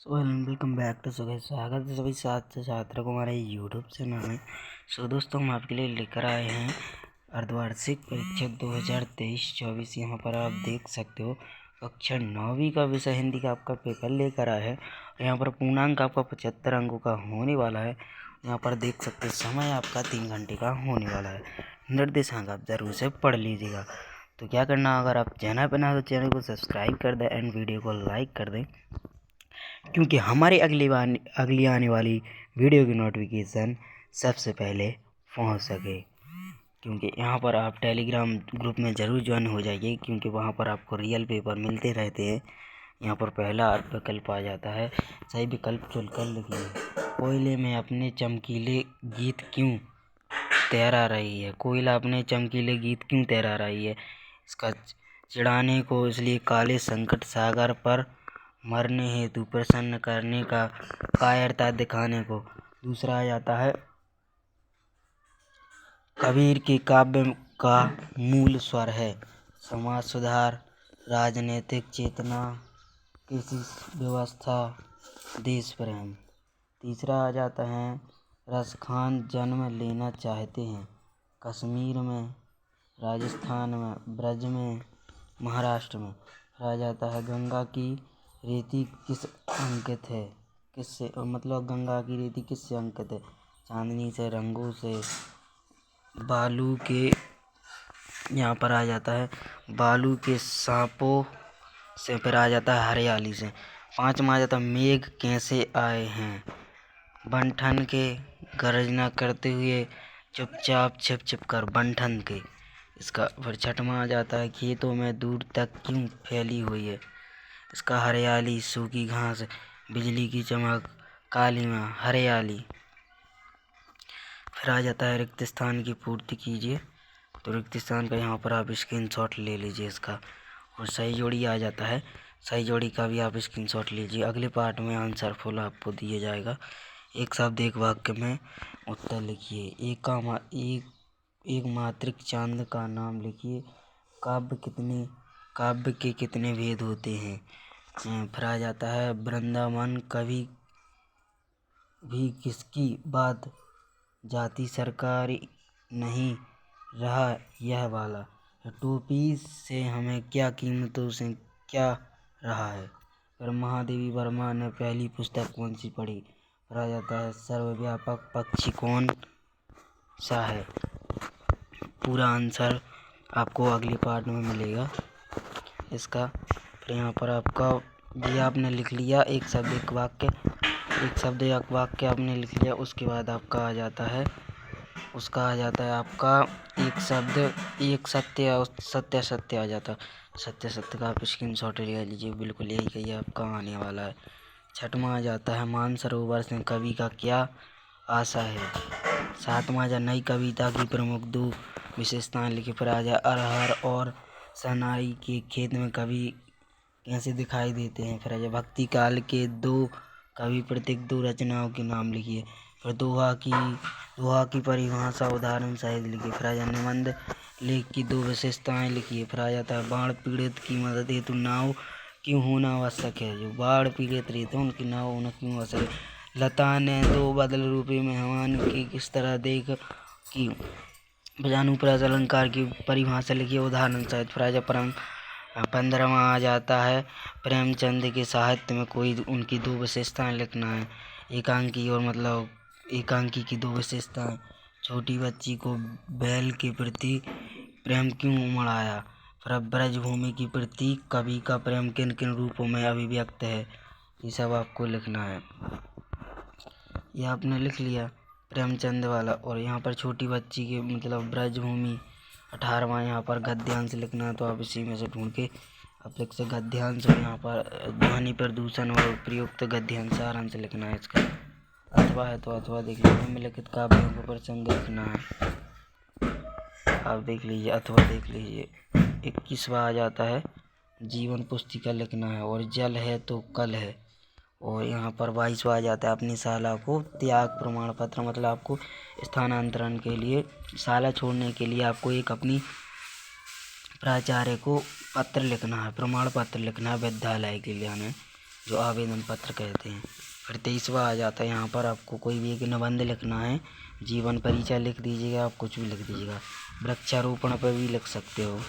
So hello welcome back to स्वागत है सभी छात्र छात्रों को हमारे यूट्यूब चैनल में। दोस्तों हम आपके लिए लेकर आए हैं अर्धवार्षिक परीक्षा 2023-24। यहाँ पर आप देख सकते हो कक्षा 9वीं का विषय हिंदी का आपका पेपर लेकर आया है। यहाँ पर पूर्णांक आपका 75 अंकों का होने वाला है। यहाँ पर देख सकते हो समय आपका 3 घंटे का होने वाला है। निर्देशांक आप जरूर से पढ़ लीजिएगा। तो क्या करना, अगर आप चैनल पर ना तो चैनल को सब्सक्राइब कर दें एंड वीडियो को लाइक कर दें, क्योंकि हमारी अगली आने वाली वीडियो की नोटिफिकेशन सबसे पहले पहुंच सके। क्योंकि यहाँ पर आप टेलीग्राम ग्रुप में ज़रूर ज्वाइन हो जाइए, क्योंकि वहाँ पर आपको रियल पेपर मिलते रहते हैं। यहाँ पर पहला विकल्प आ जाता है, सही विकल्प चुनकर लिखिए। कोयले में अपने चमकीले गीत क्यों तैरा रही है? कोयला अपने चमकीले गीत क्यों तैरा रही है? इसका चिढ़ाने को, इसलिए काले संकट सागर पर मरने हेतु प्रसन्न करने का, कायरता दिखाने को। दूसरा आ जाता है, कबीर के काव्य का मूल स्वर है समाज सुधार, राजनीतिक चेतना, कृषि व्यवस्था, देश प्रेम। तीसरा आ जाता है, रसखान जन्म लेना चाहते हैं कश्मीर में, राजस्थान में, ब्रज में, महाराष्ट्र में। फिर आ जाता है, गंगा की रेती किस अंकित है? किससे, मतलब गंगा की रेती किससे अंकित है? चांदनी से, रंगों से, बालू के। यहाँ पर आ जाता है बालू के सांपों से। फिर आ जाता है हरियाली से। पाँचवा आ जाता है, मेघ कैसे आए हैं? बंठन के, गर्जना करते हुए, चुपचाप छिप छिप कर, बंठन के। इसका फिर छठवां आ जाता है, खेतों में दूर तक क्यों फैली हुई है? इसका हरियाली, सूखी घास, बिजली की चमक, काली माँ, हरियाली। फिर आ जाता है, रिक्त स्थान की पूर्ति कीजिए। तो रिक्त स्थान का यहाँ पर आप स्क्रीनशॉट ले लीजिए इसका। और सही जोड़ी आ जाता है, सही जोड़ी का भी आप स्क्रीनशॉट लीजिए। अगले पार्ट में आंसर फुल आपको दिया जाएगा। एक शब्द एक वाक्य में उत्तर लिखिए। एक मातृक चांद का नाम लिखिए। काव्य के कितने भेद होते हैं? फिर आ जाता है, वृंदावन कभी भी किसकी बात जाती सरकारी नहीं रहा यह वाला। टोपी से हमें क्या, कीमतों से क्या रहा है? फिर महादेवी वर्मा ने पहली पुस्तक कौन सी पढ़ी? फिर आ जाता है, सर्वव्यापक पक्षी कौन सा है? पूरा आंसर आपको अगली पार्ट में मिलेगा इसका। फिर यहाँ पर आपका ये आपने लिख लिया, एक शब्द एक वाक्य, एक शब्द एक वाक्य आपने लिख लिया। उसके बाद आपका आ जाता है, उसका आ जाता है आपका एक शब्द एक सत्य, और सत्य सत्य आ जाता है। सत्य सत्य का आप स्क्रीनशॉट ले लीजिए, बिल्कुल यही कहिए आपका आने वाला है। छठवां आ जाता है, मानसरोवर से कवि का क्या आशा है? सातवां आ जाए, नई कविता की प्रमुख दो विशेषताएं लिखी। फिर आ जाए, अरहर और सनाई के खेत में कवि कैसे दिखाई देते हैं? फिर आ जाए, भक्ति काल के दो कवि प्रतीक दो रचनाओं के नाम लिखिए। फिर दोहा की परिभाषा उदाहरण सहित लिखिए। फिर आ जाए, निबंध लेख की दो विशेषताएं लिखिए। फिर आ जाता है, बाढ़ पीड़ित की मदद हेतु नाव क्यों होना आवश्यक है? जो बाढ़ पीड़ित रहते हैं उनकी नाव होना क्यों आवश्यक है? लता ने दो बदल रूपी मेहमान की किस तरह देख की भजानुप्रास अलंकार की परिभाषा लिखिए उदाहरण सहित। फिर आ जाए, 15वां आ जाता है, प्रेमचंद के साहित्य में कोई उनकी दो विशेषताएं लिखना है। एकांकी और मतलब एकांकी की दो विशेषताएं। छोटी बच्ची को बैल के प्रति प्रेम क्यों उमड़ आया? फिर ब्रजभूमि की प्रति कवि का प्रेम किन किन रूपों में अभिव्यक्त है? ये सब आपको लिखना है। ये आपने लिख लिया प्रेमचंद वाला। और यहाँ पर छोटी बच्ची के मतलब ब्रजभूमि। 18वां यहाँ पर गद्यांश लिखना है, तो आप इसी में से ढूंढ के आप लिख से गद्यांश। और यहाँ पर ध्वनि प्रदूषण और प्रयुक्त गद्यांश सारांश लिखना है इसका। अथवा है तो अथवा देख लीजिए, निम्नलिखित काव्यों को प्रसंग लिखना है, आप देख लीजिए, अथवा देख लीजिए। 21वां आ जाता है, जीवन पुस्तिका लिखना है। और जल है तो कल है। और यहाँ पर 22वां आ जाता है, अपनी शाला को त्याग प्रमाण पत्र, मतलब आपको स्थानांतरण के लिए, शाला छोड़ने के लिए आपको एक अपनी प्राचार्य को पत्र लिखना है, प्रमाण पत्र लिखना है विद्यालय के लिए हमें। जो आवेदन पत्र कहते हैं। फिर 23वां आ जाता है, यहाँ पर आपको कोई भी एक निबंध लिखना है, जीवन परिचय लिख दीजिएगा, आप कुछ भी लिख दीजिएगा। वृक्षारोपण पर भी लिख सकते हो।